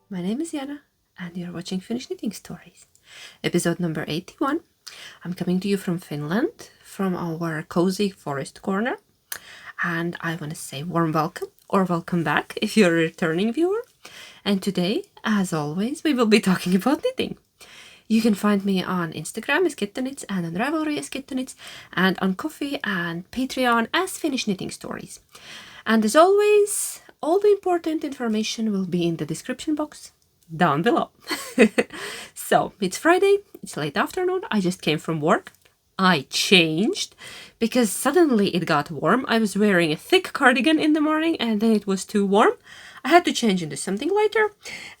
my name is Jana, and you're watching Finnish Knitting Stories, episode number 81. I'm coming to you from Finland, from our cozy forest corner, and I want to say warm welcome or welcome back if you're a returning viewer. And today, as always, we will be talking about knitting. You can find me on Instagram as Kittenits and on Ravelry as Kittenits, and on Ko-fi and Patreon as Finnish Knitting Stories. And as always, all the important information will be in the description box down below. So, it's Friday, it's late afternoon, I just came from work. I changed because suddenly it got warm. I was wearing a thick cardigan in the morning and then it was too warm. I had to change into something lighter,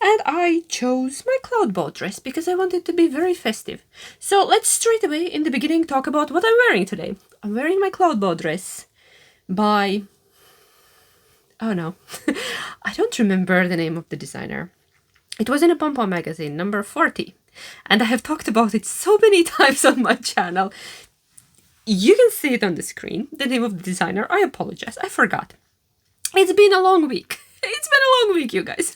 and I chose my cloud boat dress because I wanted to be very festive. So let's straight away in the beginning talk about what I'm wearing today. I'm wearing my cloud boat dress by... oh no, I don't remember the name of the designer. It was in a pom-pom magazine, number 40. And I have talked about it so many times on my channel. You can see it on the screen, the name of the designer. I apologize, I forgot. It's been a long week. It's been a long week, you guys.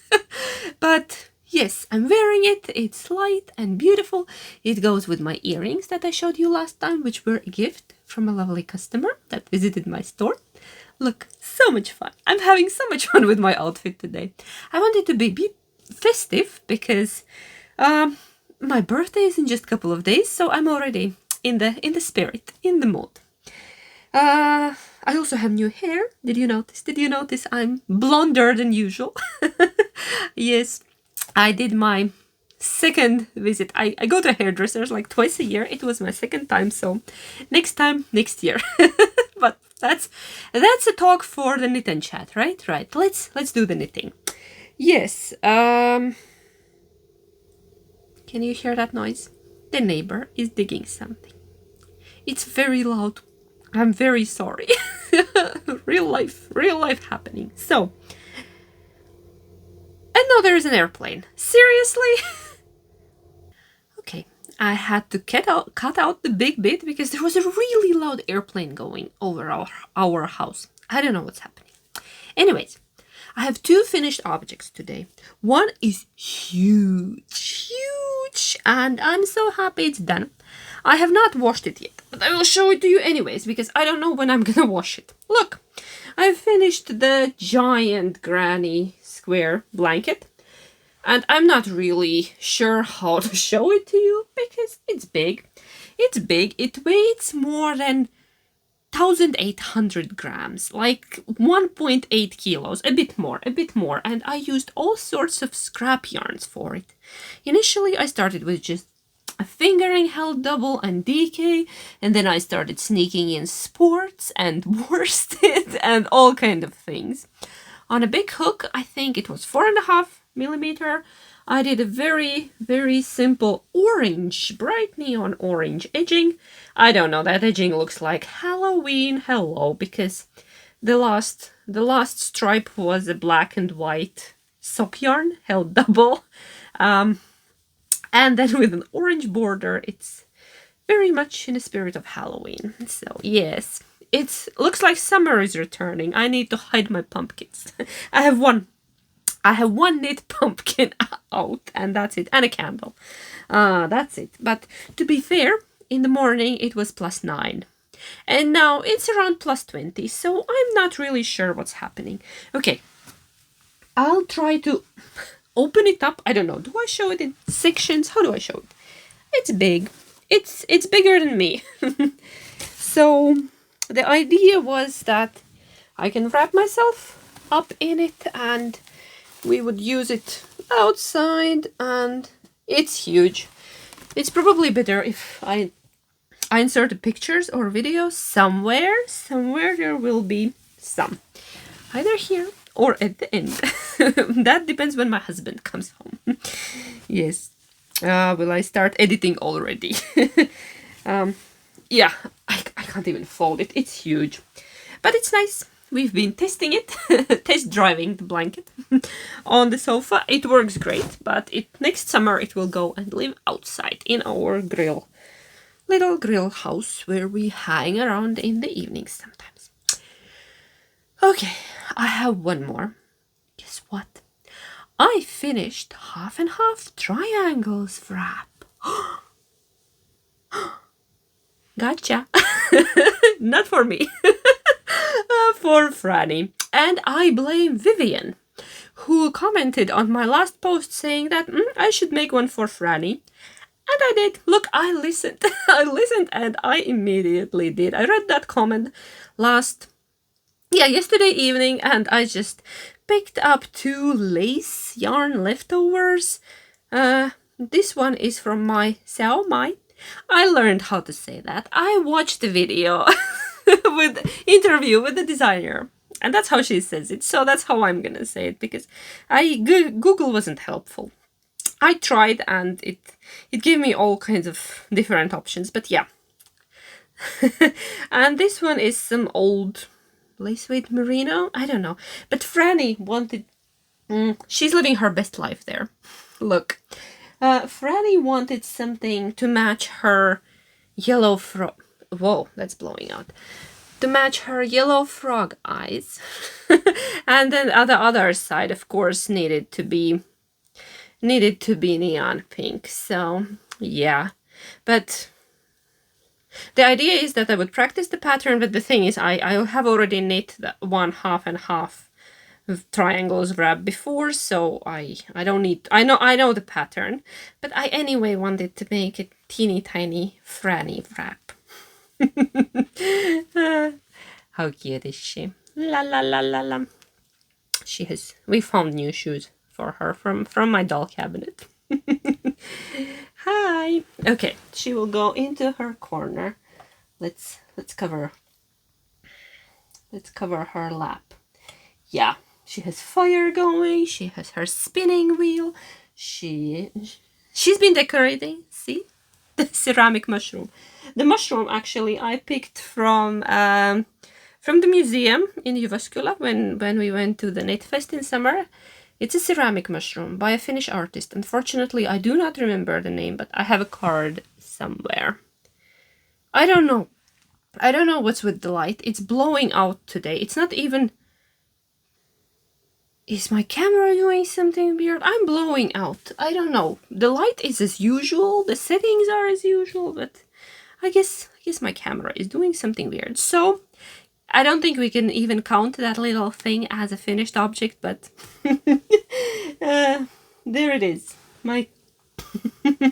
But yes, I'm wearing it. It's light and beautiful. It goes with my earrings that I showed you last time, which were a gift from a lovely customer that visited my store. Look, so much fun. I'm having so much fun with my outfit today. I wanted to be festive because my birthday is in just a couple of days, so I'm already in the spirit, in the mood. I also have new hair. Did you notice? Did you notice I'm blonder than usual? Yes, I did my second visit. I go to hairdressers like twice a year. It was my second time, so next time, next year. But that's a talk for the knit and chat, right? Right. Let's do the knitting. Yes. Can you hear that noise? The neighbor is digging something. It's very loud. I'm very sorry. Real life happening. So, and now there is an airplane. Seriously? Okay, I had to cut out the big bit because there was a really loud airplane going over our house. I don't know what's happening. Anyways, I have two finished objects today. One is huge, and I'm so happy it's done. I have not washed it yet, but I will show it to you anyways because I don't know when I'm gonna wash it. Look, I finished the giant granny square blanket, and I'm not really sure how to show it to you because it's big. It's big. It weighs more than 1,800 grams, like 1.8 kilos, a bit more, and I used all sorts of scrap yarns for it. Initially, I started with just a fingering held double and DK, and then I started sneaking in sports and worsted and all kind of things. On a big hook, I think it was 4.5 millimeter, I did a very, very simple orange, bright neon orange edging. I don't know, that edging looks like Halloween hello, because the last stripe was a black and white sock yarn held double. And then with an orange border, it's very much in the spirit of Halloween. So yes, it looks like summer is returning. I need to hide my pumpkins. I have one knit pumpkin out, and that's it, and a candle. That's it. But to be fair, in the morning it was +9. And now it's around +20, so I'm not really sure what's happening. Okay, I'll try to open it up. I don't know, do I show it in sections? How do I show it? It's big. It's bigger than me. So the idea was that I can wrap myself up in it and we would use it outside, and it's huge. It's probably better if I insert pictures or videos somewhere. Somewhere there will be some. Either here or at the end. That depends when my husband comes home. Yes. Will I start editing already? Yeah, I can't even fold it. It's huge. But it's nice. We've been testing it, test driving the blanket on the sofa. It works great, but next summer it will go and live outside in our little grill house where we hang around in the evenings sometimes. Okay, I have one more. Guess what? I finished half and half triangles wrap. Gotcha. Not for me. For Franny. And I blame Vivian, who commented on my last post saying that I should make one for Franny. And I did. Look, I listened. I listened and I immediately did. I read that comment yesterday evening, and I just picked up 2 lace yarn leftovers. This one is from my Sao Mai. I learned how to say that. I watched the video with interview with the designer, and that's how she says it. So that's how I'm gonna say it, because Google wasn't helpful. I tried and it gave me all kinds of different options, but yeah. And this one is some old lace weight merino. I don't know, but Franny wanted. She's living her best life there. Look, Franny wanted something to match her yellow frog. Whoa, that's blowing out. To match her yellow frog eyes, and then the other side, of course, needed to be neon pink. So yeah, but the idea is that I would practice the pattern, but the thing is I have already knit the 1 half and half triangles wrap before, so I don't need. I know the pattern, but I anyway wanted to make a teeny tiny Franny wrap. How cute is she? La la la la la. We found new shoes for her from my doll cabinet. Hi. Okay, she will go into her corner. Let's cover her lap. Yeah, she has fire going. She has her spinning wheel. She's been decorating. See, the ceramic mushroom. The mushroom actually I picked from the museum in Jyväskylä when we went to the Knit Fest in summer. It's a ceramic mushroom by a Finnish artist. Unfortunately, I do not remember the name, but I have a card somewhere. I don't know. I don't know what's with the light. It's blowing out today. It's not even... Is my camera doing something weird? I'm blowing out. I don't know. The light is as usual. The settings are as usual, but I guess my camera is doing something weird. So I don't think we can even count that little thing as a finished object, but there it is. My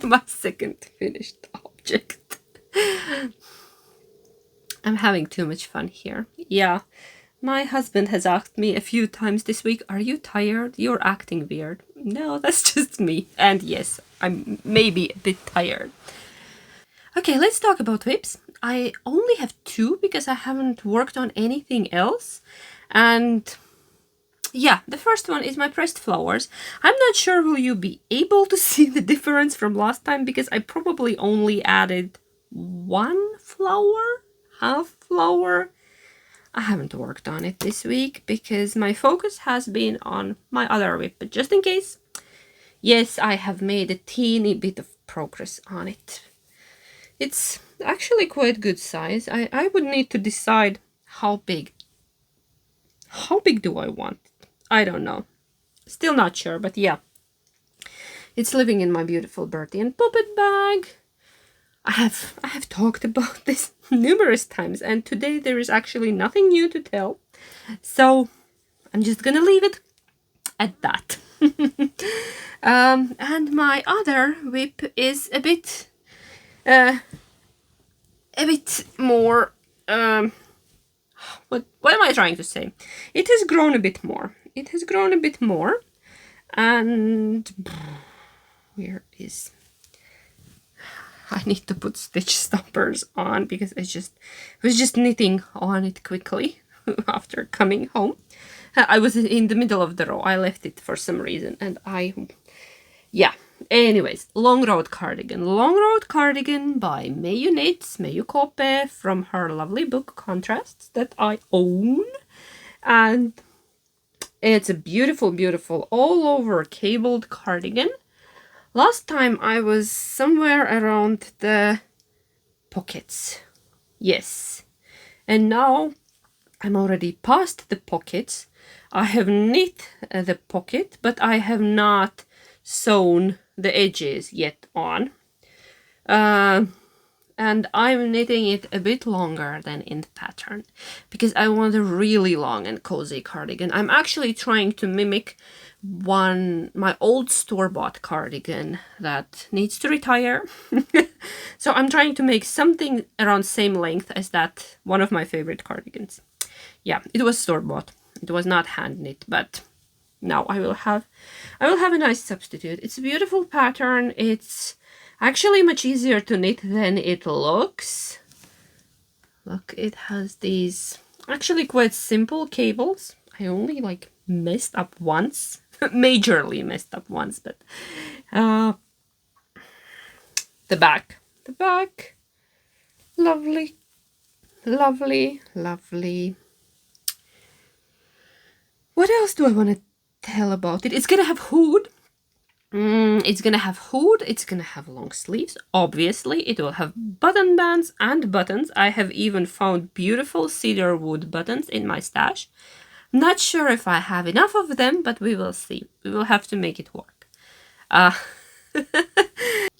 my second finished object. I'm having too much fun here. Yeah. My husband has asked me a few times this week, "Are you tired? You're acting weird." No, that's just me. And yes, I'm maybe a bit tired. Okay, let's talk about whips. I only have 2 because I haven't worked on anything else. And yeah, the first one is my pressed flowers. I'm not sure will you be able to see the difference from last time, because I probably only added 1 flower, half flower. I haven't worked on it this week because my focus has been on my other whip, but just in case, yes, I have made a teeny bit of progress on it. It's actually quite good size. I would need to decide how big. How big do I want it? I don't know. Still not sure, but yeah. It's living in my beautiful Bertie and Puppet bag. I have talked about this numerous times, and today there is actually nothing new to tell. So I'm just gonna leave it at that. And my other whip is a bit more, what am I trying to say? It has grown a bit more. It has grown a bit more. And where is... I need to put stitch stoppers on because I was just knitting on it quickly after coming home. I was in the middle of the row. I left it for some reason, and yeah. Anyways, Long Road Cardigan. Long Road Cardigan by Meiju Knits, Meiju Kope, from her lovely book Contrasts that I own. And it's a beautiful, beautiful all over cabled cardigan. Last time I was somewhere around the pockets. Yes. And now I'm already past the pockets. I have knit the pocket, but I have not sewn the edges yet on. And I'm knitting it a bit longer than in the pattern because I want a really long and cozy cardigan. I'm actually trying to mimic my old store-bought cardigan that needs to retire. So I'm trying to make something around same length as that one of my favorite cardigans. Yeah, it was store-bought. It was not hand knit, but now I will have a nice substitute. It's a beautiful pattern. It's actually much easier to knit than it looks. Look, it has these actually quite simple cables. I only like messed up once, majorly messed up once, but the back, lovely, lovely, lovely. What else do I want to tell about it? It's gonna have hood. It's gonna have hood, it's gonna have long sleeves, obviously. It will have button bands and buttons. I have even found beautiful cedar wood buttons in my stash. Not sure if I have enough of them, but we will see. We will have to make it work.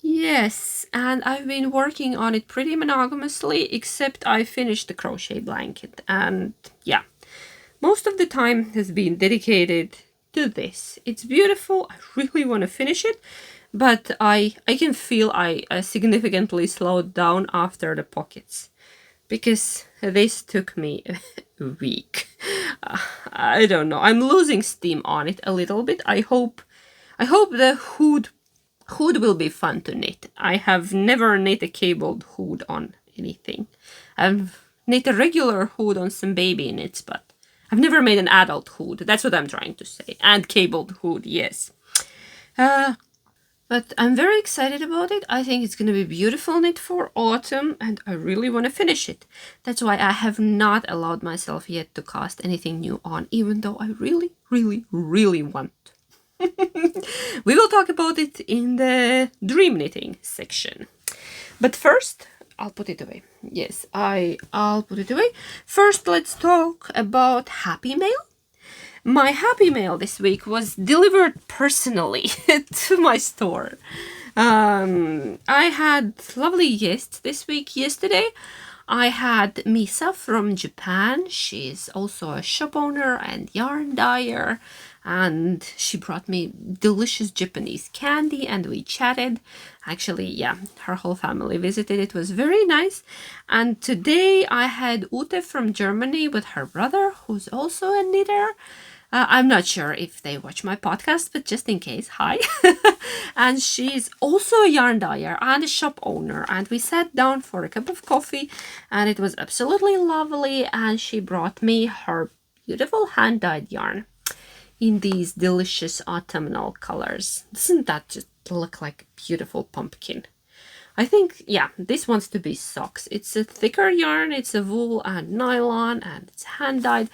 Yes, and I've been working on it pretty monogamously, except I finished the crochet blanket. And yeah, most of the time has been dedicated to this. It's beautiful. I really want to finish it, but I can feel I significantly slowed down after the pockets because this took me a week. I don't know. I'm losing steam on it a little bit. I hope the hood will be fun to knit. I have never knit a cabled hood on anything. I've knit a regular hood on some baby knits, but I've never made an adult hood. That's what I'm trying to say. And cabled hood, yes. But I'm very excited about it. I think it's going to be beautiful knit for autumn, and I really want to finish it. That's why I have not allowed myself yet to cast anything new on, even though I really, really, really want. We will talk about it in the dream knitting section. But first, I'll put it away. Yes, I'll put it away. First, let's talk about Happy Mail. My Happy Mail this week was delivered personally to my store. I had lovely guests this week. Yesterday, I had Misa from Japan. She's also a shop owner and yarn dyer. And she brought me delicious Japanese candy and we chatted. Actually, yeah, her whole family visited. It was very nice. And today I had Ute from Germany with her brother, who's also a knitter. I'm not sure if they watch my podcast, but just in case, hi. And she's also a yarn dyer and a shop owner. And we sat down for a cup of coffee and it was absolutely lovely. And she brought me her beautiful hand-dyed yarn in these delicious autumnal colors. Doesn't that just look like a beautiful pumpkin? I think, yeah, this wants to be socks. It's a thicker yarn, it's a wool and nylon, and it's hand-dyed.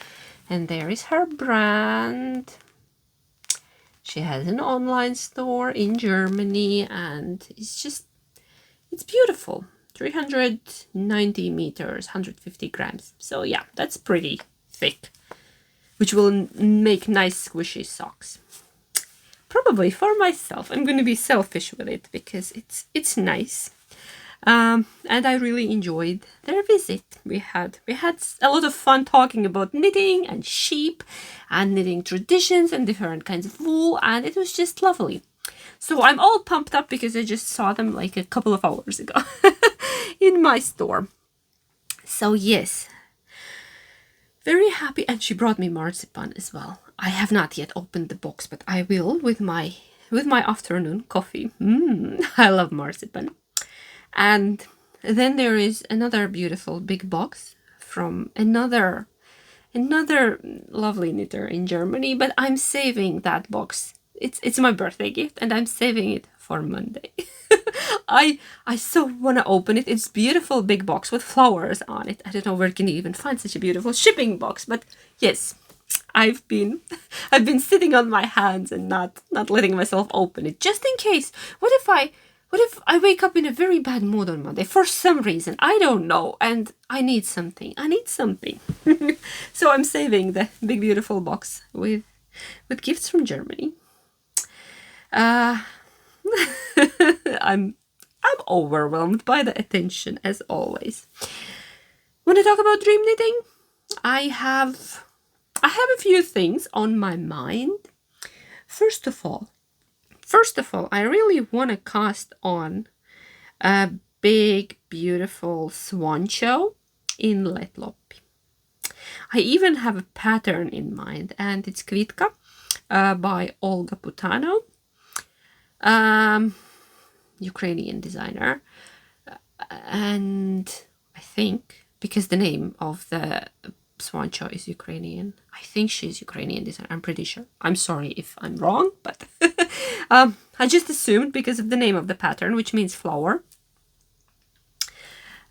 And there is her brand. She has an online store in Germany, and it's beautiful. 390 meters, 150 grams. So yeah, that's pretty thick, which will make nice squishy socks. Probably for myself. I'm going to be selfish with it because it's nice. And I really enjoyed their visit. We had a lot of fun talking about knitting and sheep and knitting traditions and different kinds of wool, and it was just lovely. So I'm all pumped up because I just saw them like a couple of hours ago in my store. So yes, very happy. And she brought me marzipan as well. I have not yet opened the box, but I will with my afternoon coffee. I love marzipan. And then there is another beautiful big box from another lovely knitter in Germany, but I'm saving that box. It's my birthday gift and I'm saving it for Monday. I so want to open it. It's a beautiful big box with flowers on it. I don't know where can you even find such a beautiful shipping box, but yes, I've been sitting on my hands and not letting myself open it just in case. What what if I wake up in a very bad mood on Monday for some reason? I don't know. And I need something. So I'm saving the big beautiful box with gifts from Germany. I'm overwhelmed by the attention as always. When I talk about dream knitting, I have a few things on my mind. First of all, I really want to cast on a big, beautiful swancho in Letloppi. I even have a pattern in mind, and it's Kvitka by Olga Putano, Ukrainian designer. And I think, because the name of the swancho is Ukrainian, I think she's Ukrainian designer. I'm pretty sure. I'm sorry if I'm wrong, but I just assumed because of the name of the pattern, which means flower.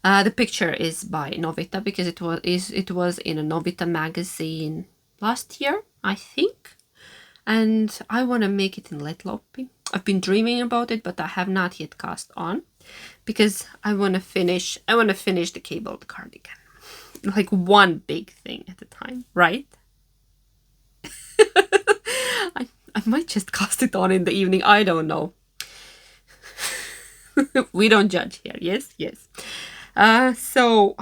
The picture is by Novita because it was in a Novita magazine last year, I think, and I want to make it in Letloppi. I've been dreaming about it, but I have not yet cast on because I want to finish the cabled cardigan, like one big thing at a time, right? I might just cast it on in the evening. I don't know. We don't judge here. Yes. So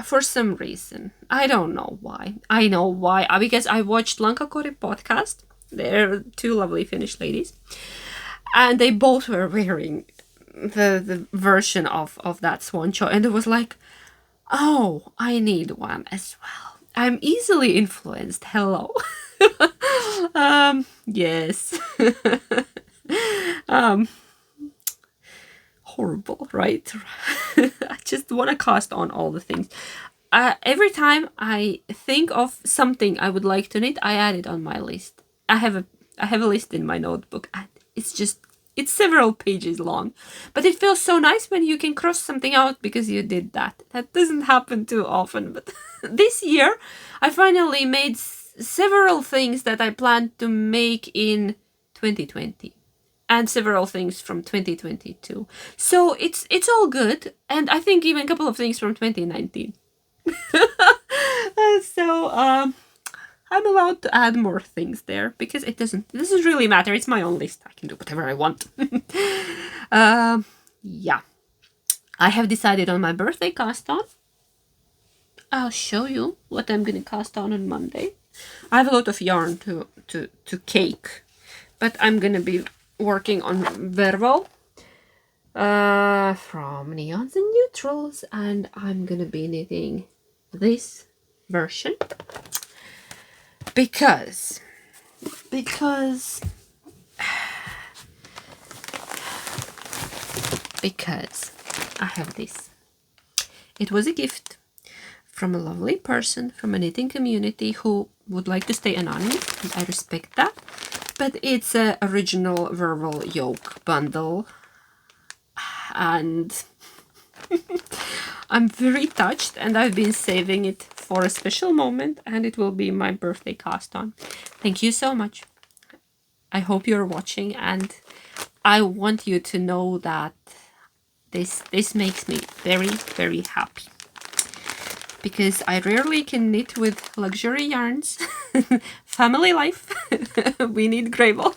for some reason, I don't know why. I know why. Because I watched Lankakori podcast. They're two lovely Finnish ladies, and they both were wearing the version of that swancho, and it was like, oh, I need one as well. I'm easily influenced. Hello. Yes. Horrible, right? I just want to cast on all the things. Every time I think of something I would like to knit, I add it on my list. I have a list in my notebook, and it's several pages long. But it feels so nice when you can cross something out because you did that. That doesn't happen too often. But this year, I finally made several things that I planned to make in 2020. And several things from 2022. So it's all good. And I think even a couple of things from 2019. So I'm allowed to add more things there because it doesn't really matter. It's my own list. I can do whatever I want. Yeah. I have decided on my birthday cast on. I'll show you what I'm going to cast on Monday. I have a lot of yarn to cake, but I'm going to be working on Vervo from Neons and Neutrals, and I'm gonna be knitting this version because I have this. It was a gift from a lovely person from a knitting community who would like to stay anonymous, and I respect that. But it's an original Verbal yoke bundle, and I'm very touched, and I've been saving it for a special moment, and it will be my birthday cast on. Thank you so much. I hope you're watching, and I want you to know that this makes me very, very happy. Because I rarely can knit with luxury yarns. Family life. We need Gravel.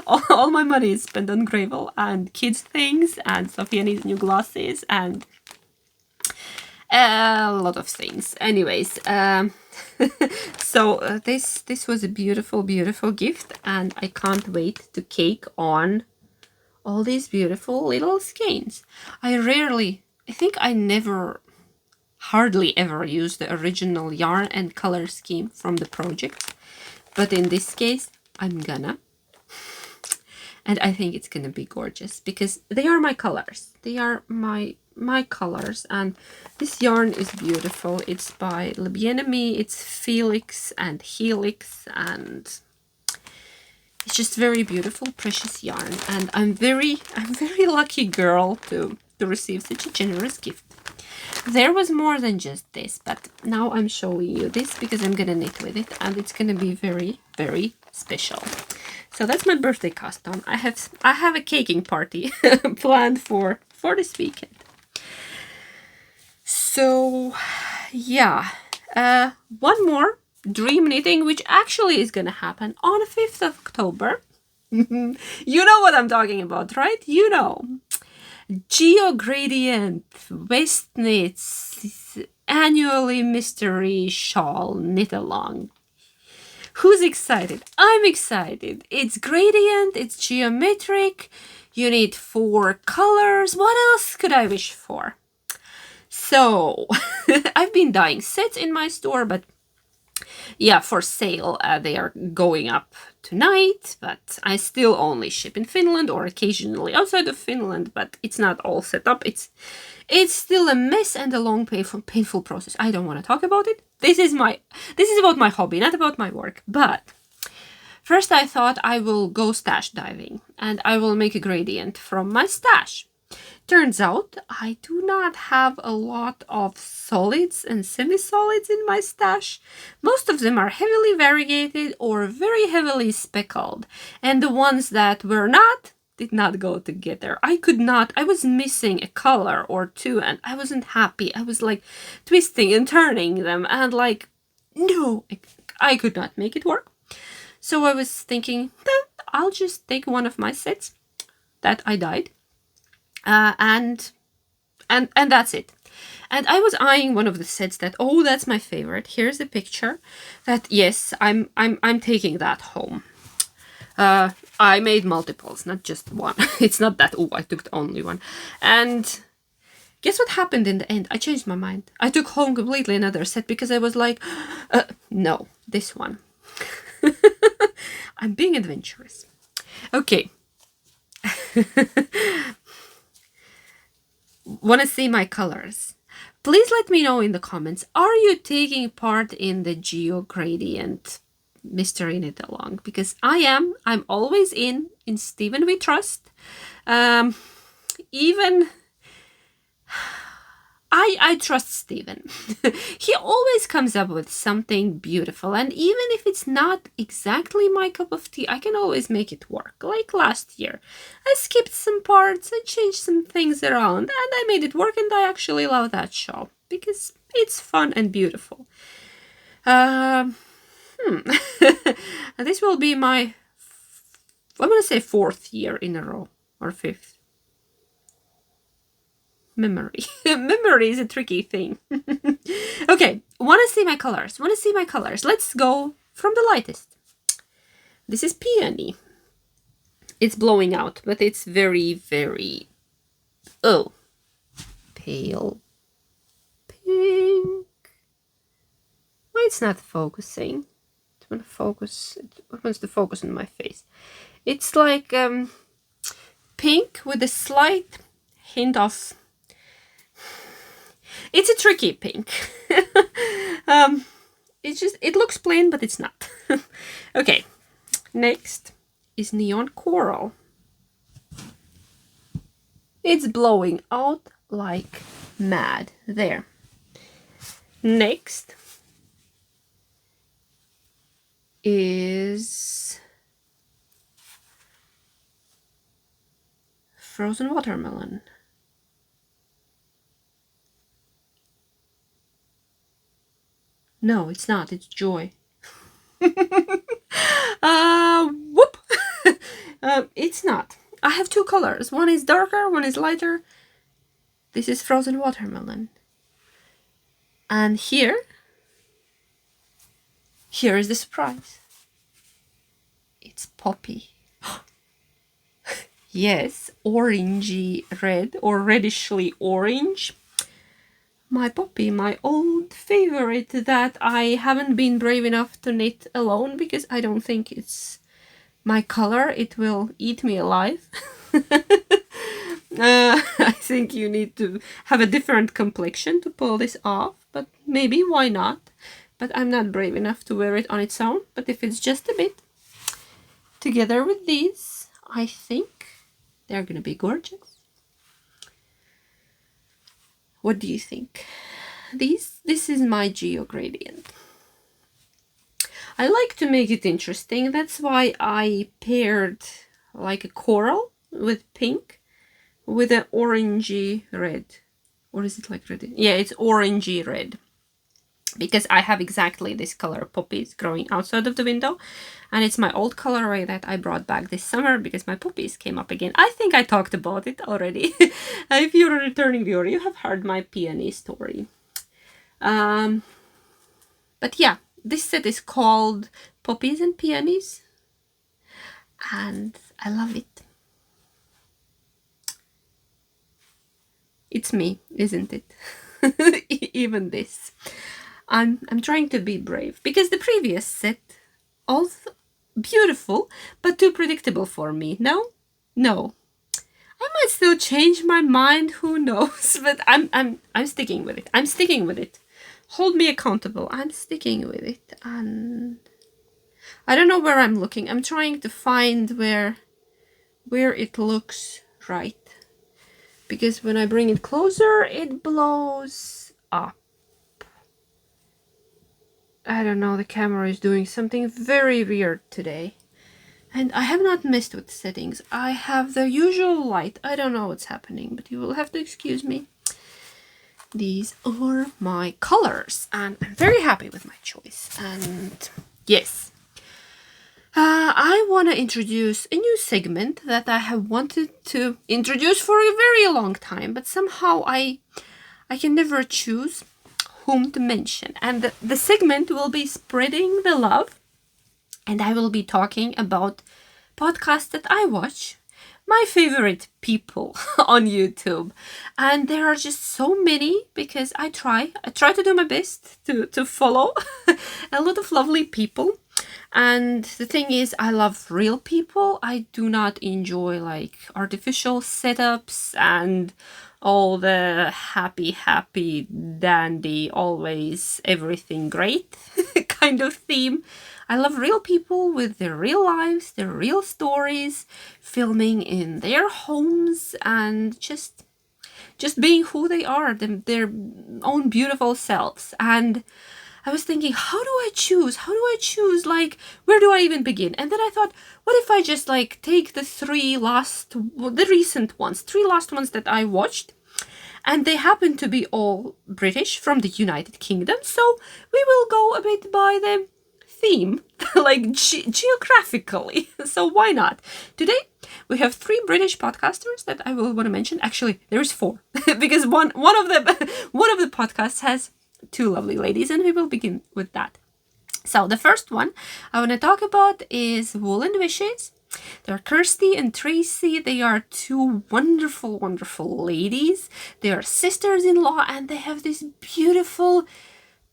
all my money is spent on Gravel and kids things, and Sophia needs new glasses, and a lot of things. Anyways, so this was a beautiful, beautiful gift, and I can't wait to cake on all these beautiful little skeins. I think I hardly ever use the original yarn and color scheme from the project, but in this case I'm gonna, and I think it's gonna be gorgeous because they are my colors. They are my colors, and this yarn is beautiful. It's by Le Bien-Aimé. It's Felix and Helix, and it's just very beautiful, precious yarn, and I'm very lucky girl to receive such a generous gift. There was more than just this, but now I'm showing you this because I'm gonna knit with it, and it's gonna be very, very special. So that's my birthday costume. I have a caking party planned for this weekend. So yeah, one more dream knitting, which actually is gonna happen on 5th of October. You know what I'm talking about, right? You know. Geo Gradient Waist Knits Annually Mystery Shawl Knit Along. Who's excited? I'm excited. It's gradient, it's geometric, you need 4 colors. What else could I wish for? So, I've been dyeing sets in my store, but yeah, for sale, they are going up tonight, but I still only ship in Finland or occasionally outside of Finland, but it's not all set up. It's still a mess and a long, painful process. I don't want to talk about it. This is about my hobby, not about my work. But first I thought I will go stash diving and I will make a gradient from my stash. Turns out I do not have a lot of solids and semi-solids in my stash. Most of them are heavily variegated or very heavily speckled, and the ones that were not did not go together. I was missing a color or two and I wasn't happy. I was like twisting and turning them and like, no, I could not make it work. So I was thinking, I'll just take one of my sets that I dyed. And that's it. And I was eyeing one of the sets that, oh, that's my favorite. Here's the picture. That, yes, I'm taking that home. I made multiples, not just one. It's not that, oh, I took only one. And guess what happened in the end? I changed my mind. I took home completely another set because I was like, no, this one. I'm being adventurous. Okay. Want to see my colors? Please let me know in the comments. Are you taking part in the Geo Gradient Mystery Knit Along? Because I am. I'm always in Stephen we trust. Even I trust Stephen. He always comes up with something beautiful, and even if it's not exactly my cup of tea, I can always make it work. Like last year, I skipped some parts, I changed some things around, and I made it work, and I actually love that shawl because it's fun and beautiful. This will be my, I'm gonna say 4th year in a row, or 5th. Memory. Memory is a tricky thing. Okay, want to see my colors? Let's go from the lightest. This is Peony. It's blowing out, but it's very, very, pale pink. Why it's not focusing? It wants to focus on my face. It's like pink with a slight hint of, it's a tricky pink. It looks plain, but it's not. Okay, next is Neon Coral. It's blowing out like mad. There. Next is Frozen Watermelon. No, it's not. It's Joy. Whoop! It's not. I have 2 colors. One is darker, one is lighter. This is Frozen Watermelon. And here is the surprise. It's Poppy. Yes, orangey red or reddishly orange. My Poppy, my old favorite that I haven't been brave enough to knit alone because I don't think it's my color. It will eat me alive. I think you need to have a different complexion to pull this off, but maybe, why not? But I'm not brave enough to wear it on its own, but if it's just a bit, together with these, I think they're gonna be gorgeous. What do you think? This is my Geo Gradient. I like to make it interesting. That's why I paired like a coral with pink with an orangey red. Or is it like red? Yeah, it's orangey red. Because I have exactly this color poppies growing outside of the window. And it's my old colorway that I brought back this summer because my poppies came up again. I think I talked about it already. If you're a returning viewer, you have heard my peony story. But yeah, this set is called Poppies and Peonies. And I love it. It's me, isn't it? Even this. I'm trying to be brave because the previous set, also beautiful, but too predictable for me. No? No. I might still change my mind, who knows? But I'm sticking with it. I'm sticking with it. Hold me accountable. I'm sticking with it. And I don't know where I'm looking. I'm trying to find where it looks right. Because when I bring it closer, it blows up. I don't know, the camera is doing something very weird today. And I have not messed with settings. I have the usual light. I don't know what's happening, but you will have to excuse me. These are my colors, and I'm very happy with my choice. And yes, I want to introduce a new segment that I have wanted to introduce for a very long time, but somehow I can never choose whom to mention. And the segment will be Spreading the Love, and I will be talking about podcasts that I watch, my favorite people on YouTube. And there are just so many because I try to do my best to follow a lot of lovely people. And the thing is, I love real people. I do not enjoy like artificial setups and all the happy, dandy, always everything great kind of theme. I love real people with their real lives, their real stories, filming in their homes and just being who they are, their own beautiful selves. And I was thinking, how do I choose? Like, where do I even begin? And then I thought, what if I just like take the three last ones that I watched, and they happen to be all British from the United Kingdom. So we will go a bit by the theme, like geographically. So why not? Today we have 3 British podcasters that I will want to mention. Actually, there is 4 because one of the podcasts has 2 lovely ladies, and we will begin with that. So the first one I want to talk about is Wool and Wishes. They're Kirsty and Tracy. They are 2 wonderful ladies. They are sisters-in-law, and they have this beautiful,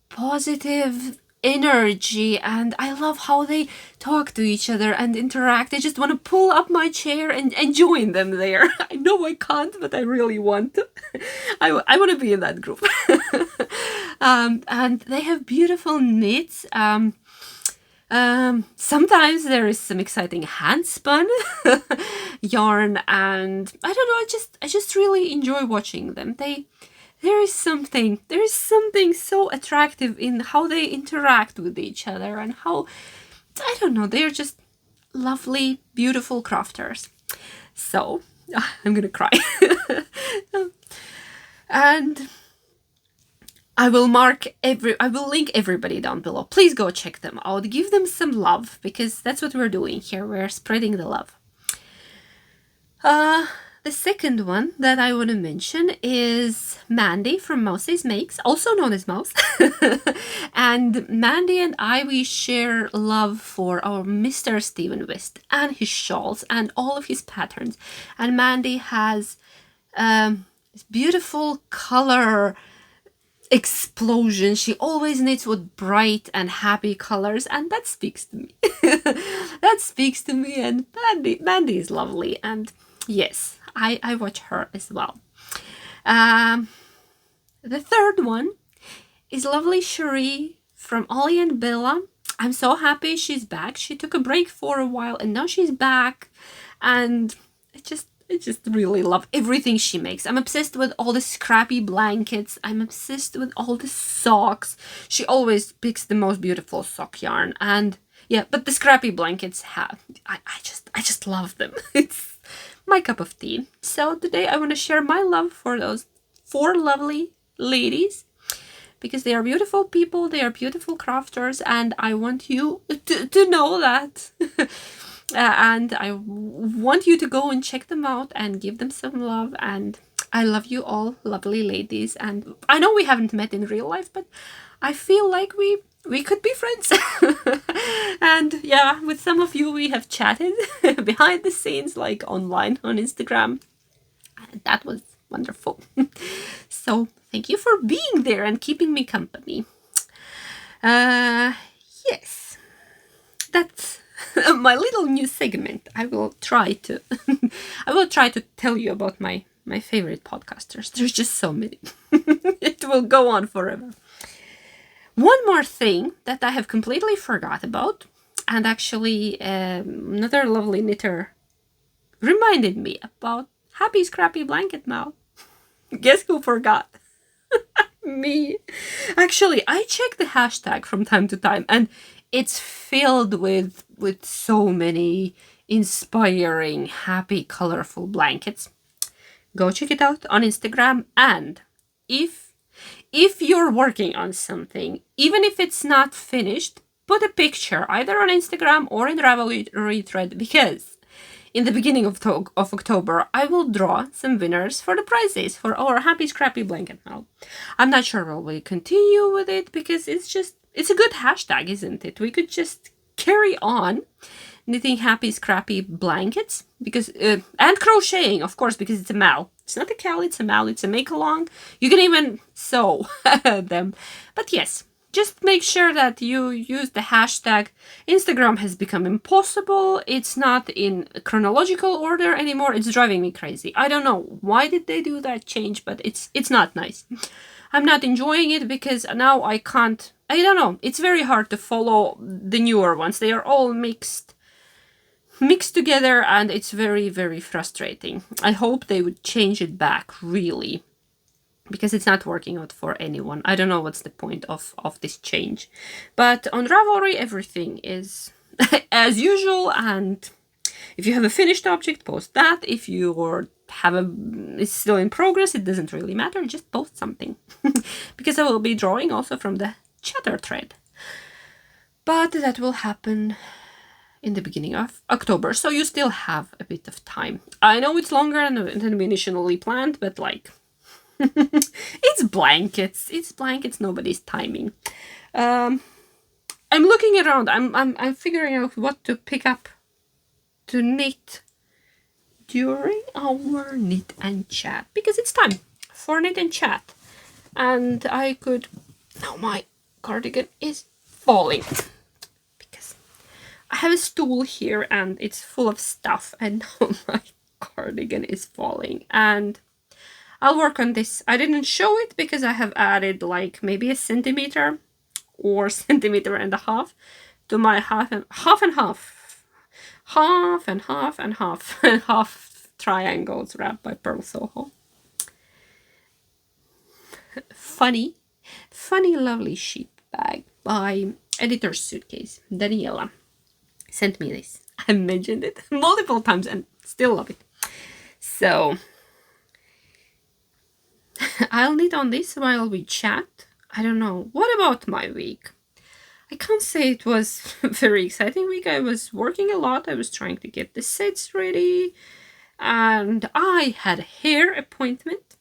positive energy, and I love how they talk to each other and interact. I just want to pull up my chair and join them there. I know I can't, but I really want to. I want to be in that group. And they have beautiful knits. Sometimes there is some exciting hand spun yarn, and I don't know, I just really enjoy watching them. There is something so attractive in how they interact with each other, and how, I don't know, they're just lovely, beautiful crafters. So I'm gonna cry. And I will link everybody down below. Please go check them out. Give them some love, because that's what we're doing here. We're spreading the love. The second one that I want to mention is Mandy from Mousey's Makes, also known as Mouse. And Mandy and we share love for our Mr. Stephen West and his shawls and all of his patterns. And Mandy has this beautiful color explosion. She always knits with bright and happy colors, and that speaks to me. That speaks to me, and Mandy is lovely, and yes, I watch her as well. The third one is lovely Cherie from Ollie and Bella. I'm so happy she's back. She took a break for a while, and now she's back, and I just really love everything she makes. I'm obsessed with all the Scrappy blankets. I'm obsessed with all the socks. She always picks the most beautiful sock yarn. And yeah, but the Scrappy blankets I just love them. It's my cup of tea. So today I want to share my love for those 4 lovely ladies, because they are beautiful people, they are beautiful crafters, and I want you to know that. And I want you to go and check them out and give them some love. And I love you all, lovely ladies. And I know we haven't met in real life, but I feel like we could be friends. And yeah, with some of you we have chatted behind the scenes, like online on Instagram. And that was wonderful. So thank you for being there and keeping me company. Yes, that's my little new segment. I will try to tell you about my favorite podcasters. There's just so many. It will go on forever. One more thing that I have completely forgot about, and actually another lovely knitter reminded me about Happy Scrappy Blanket Mouth. Guess who forgot? Me. Actually, I check the hashtag from time to time, and it's filled with so many inspiring, happy, colorful blankets. Go check it out on Instagram. And if you're working on something, even if it's not finished, put a picture either on Instagram or in Ravelry thread, because in the beginning of October, I will draw some winners for the prizes for our Happy Scrappy Blanket Mouth. I'm not sure will we continue with it, because it's a good hashtag, isn't it? We could just carry on knitting happy scrappy blankets, because and crocheting, of course, because it's a mal. It's not a cal, it's a mal, it's a make along. You can even sew them. But yes, just make sure that you use the hashtag. Instagram has become impossible. It's not in chronological order anymore. It's driving me crazy. I don't know why did they do that change, but it's not nice. I'm not enjoying it, because now I can't. I don't know. It's very hard to follow the newer ones. They are all mixed together, and it's very, very frustrating. I hope they would change it back, really, because it's not working out for anyone. I don't know what's the point of this change. But on Ravelry, everything is as usual, and if you have a finished object, post that. If you it's still in progress, it doesn't really matter, just post something. Because I will be drawing also from the chatter thread. But that will happen in the beginning of October, so you still have a bit of time. I know it's longer than we initially planned, but like, it's blankets. It's blankets. Nobody's timing. I'm looking around. I'm figuring out what to pick up to knit during our knit and chat, because it's time for knit and chat. And I could. Now my cardigan is falling, because I have a stool here and it's full of stuff, and now my cardigan is falling. And I'll work on this. I didn't show it because I have added like maybe a centimeter or centimeter and a half to my half and half triangles wrapped by Pearl Soho. Funny lovely sheep bag by Editor's Suitcase. Daniela sent me this. I mentioned it multiple times and still love it. So I'll knit on this while we chat. I don't know. What about my week? I can't say it was a very exciting week. I was working a lot. I was trying to get the sets ready. And I had a hair appointment.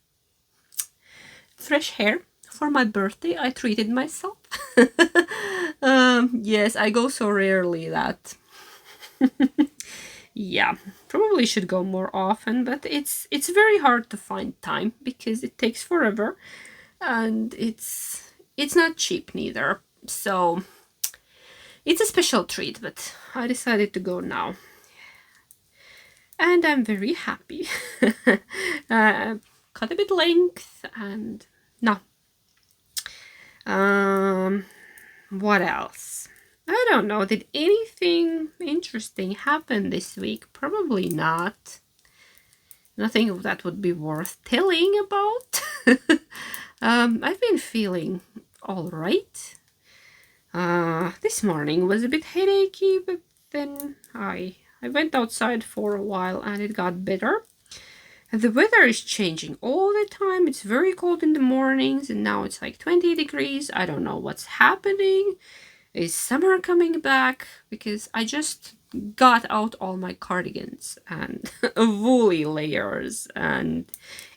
Fresh hair. For my birthday, I treated myself. Yes, I go so rarely that... Yeah, probably should go more often, but it's very hard to find time because it takes forever, and it's not cheap neither. So it's a special treat, but I decided to go now, and I'm very happy. Cut a bit length, and no. What else? I don't know. Did anything interesting happen this week? Probably not. Nothing that would be worth telling about. I've been feeling all right. This morning was a bit headachy, but then I went outside for a while and it got better. And the weather is changing all the time. It's very cold in the mornings and now it's like 20 degrees. I don't know what's happening. Is summer coming back? Because I just got out all my cardigans and woolly layers and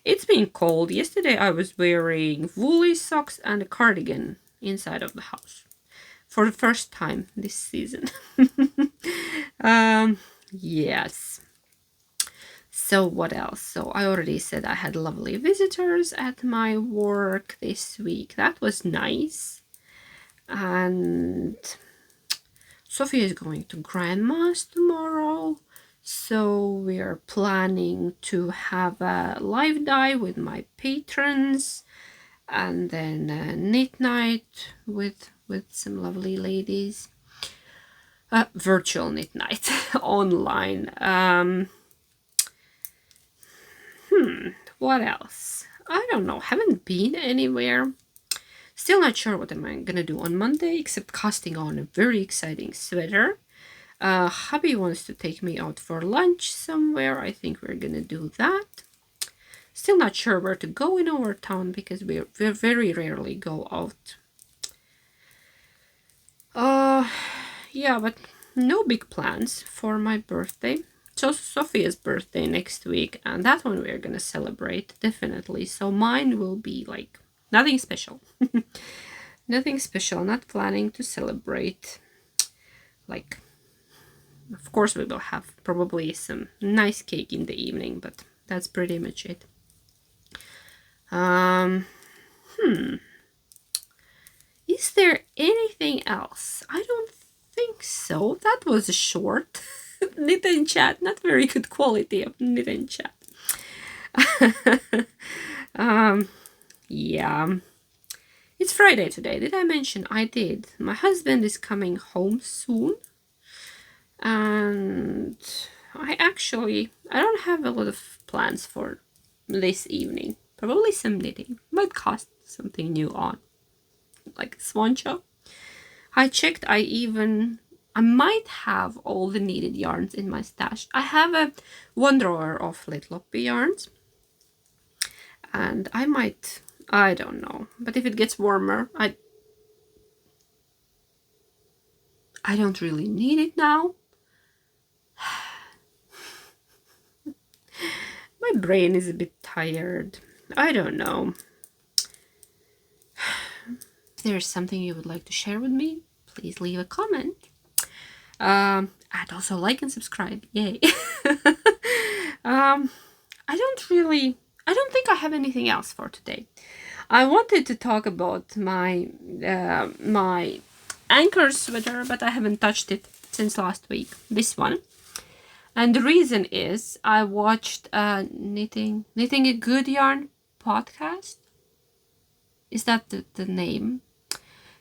it's been cold. Yesterday I was wearing woolly socks and a cardigan inside of the house for the first time this season. Yes. So what else? So I already said I had lovely visitors at my work this week. That was nice. And Sophia is going to grandma's tomorrow. So we are planning to have a live dye with my patrons. And then a knit night with some lovely ladies. Virtual knit night online. What else? I don't know. Haven't been anywhere. Still not sure what I'm gonna do on Monday, except casting on a very exciting sweater. Hubby wants to take me out for lunch somewhere. I think we're gonna do that. Still not sure where to go in our town because we very rarely go out. Yeah, but no big plans for my birthday. So Sophia's birthday next week, and that one we're gonna celebrate, definitely. So mine will be like nothing special. Nothing special, not planning to celebrate. Like, of course we will have probably some nice cake in the evening, but that's pretty much it. Is there anything else? I don't think so. That was a short knit and chat. Not very good quality of knit and chat. Yeah. It's Friday today. Did I mention? I did. My husband is coming home soon. And I don't have a lot of plans for this evening. Probably some knitting. Might cast something new on. Like swan show. I checked. I might have all the needed yarns in my stash. I have one drawer of Little Loppy yarns. And I don't know. But if it gets warmer, I don't really need it now. My brain is a bit tired. I don't know. If there's something you would like to share with me, please leave a comment. And also like and subscribe. Yay. I don't think I have anything else for today. I wanted to talk about my my anchor sweater, but I haven't touched it since last week. This one. And the reason is I watched a Knitting a Good Yarn podcast. Is that the name?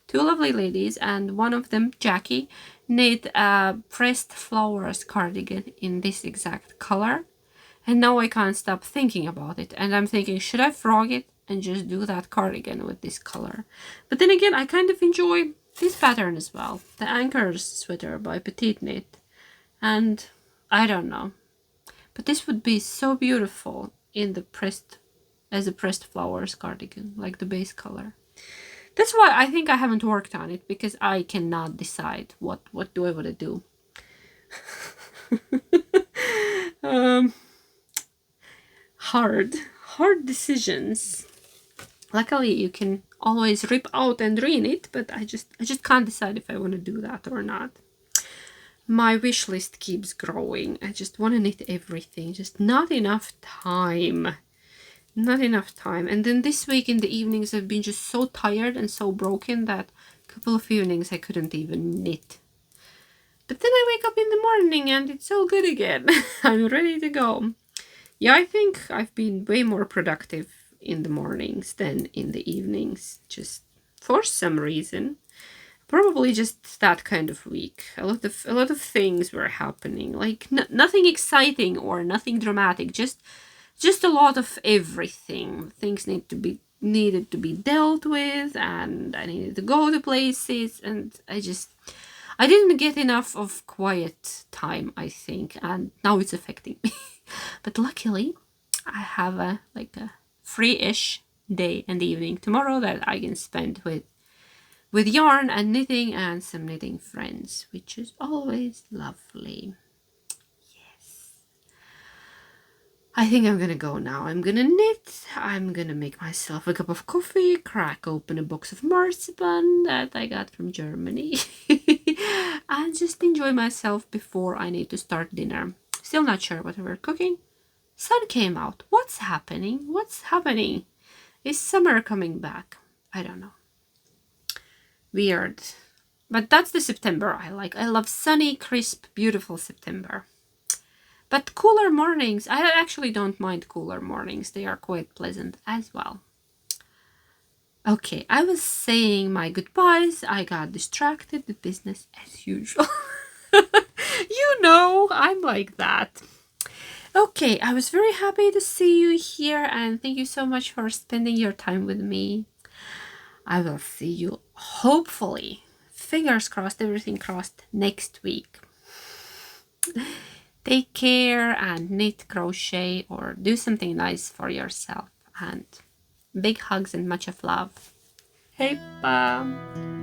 Two lovely ladies, and one of them, Jackie, knit a pressed flowers cardigan in this exact color. And now I can't stop thinking about it. And I'm thinking, should I frog it and just do that cardigan with this color? But then again, I kind of enjoy this pattern as well. The Anchors sweater by Petite Knit. And I don't know. But this would be so beautiful in the as a pressed flowers cardigan, like the base color. That's why I think I haven't worked on it, because I cannot decide what do I want to do. Hard decisions. Luckily you can always rip out and re-knit, but I just can't decide if I want to do that or not. My wish list keeps growing. I just want to knit everything, just not enough time. Not enough time. And then this week in the evenings I've been just so tired and so broken that a couple of evenings I couldn't even knit. But then I wake up in the morning and it's all good again. I'm ready to go. Yeah, I think I've been way more productive in the mornings than in the evenings, just for some reason. Probably just that kind of week. A lot of things were happening, like nothing exciting or nothing dramatic, just just a lot of everything. Things needed to be dealt with, and I needed to go to places, and I didn't get enough of quiet time, I think, and now it's affecting me. But luckily, I have a free-ish day and evening tomorrow that I can spend with yarn and knitting and some knitting friends, which is always lovely. I think I'm gonna go now. I'm gonna knit, I'm gonna make myself a cup of coffee, crack open a box of marzipan that I got from Germany, and just enjoy myself before I need to start dinner. Still not sure what we're cooking. Sun came out. What's happening? What's happening? Is summer coming back? I don't know. Weird. But that's the September I like. I love sunny, crisp, beautiful September. But cooler mornings, I actually don't mind cooler mornings. They are quite pleasant as well. Okay, I was saying my goodbyes. I got distracted with business as usual. You know, I'm like that. Okay, I was very happy to see you here, and thank you so much for spending your time with me. I will see you, hopefully, fingers crossed, everything crossed, next week. Take care and knit, crochet, or do something nice for yourself. And big hugs and much of love. Heippa!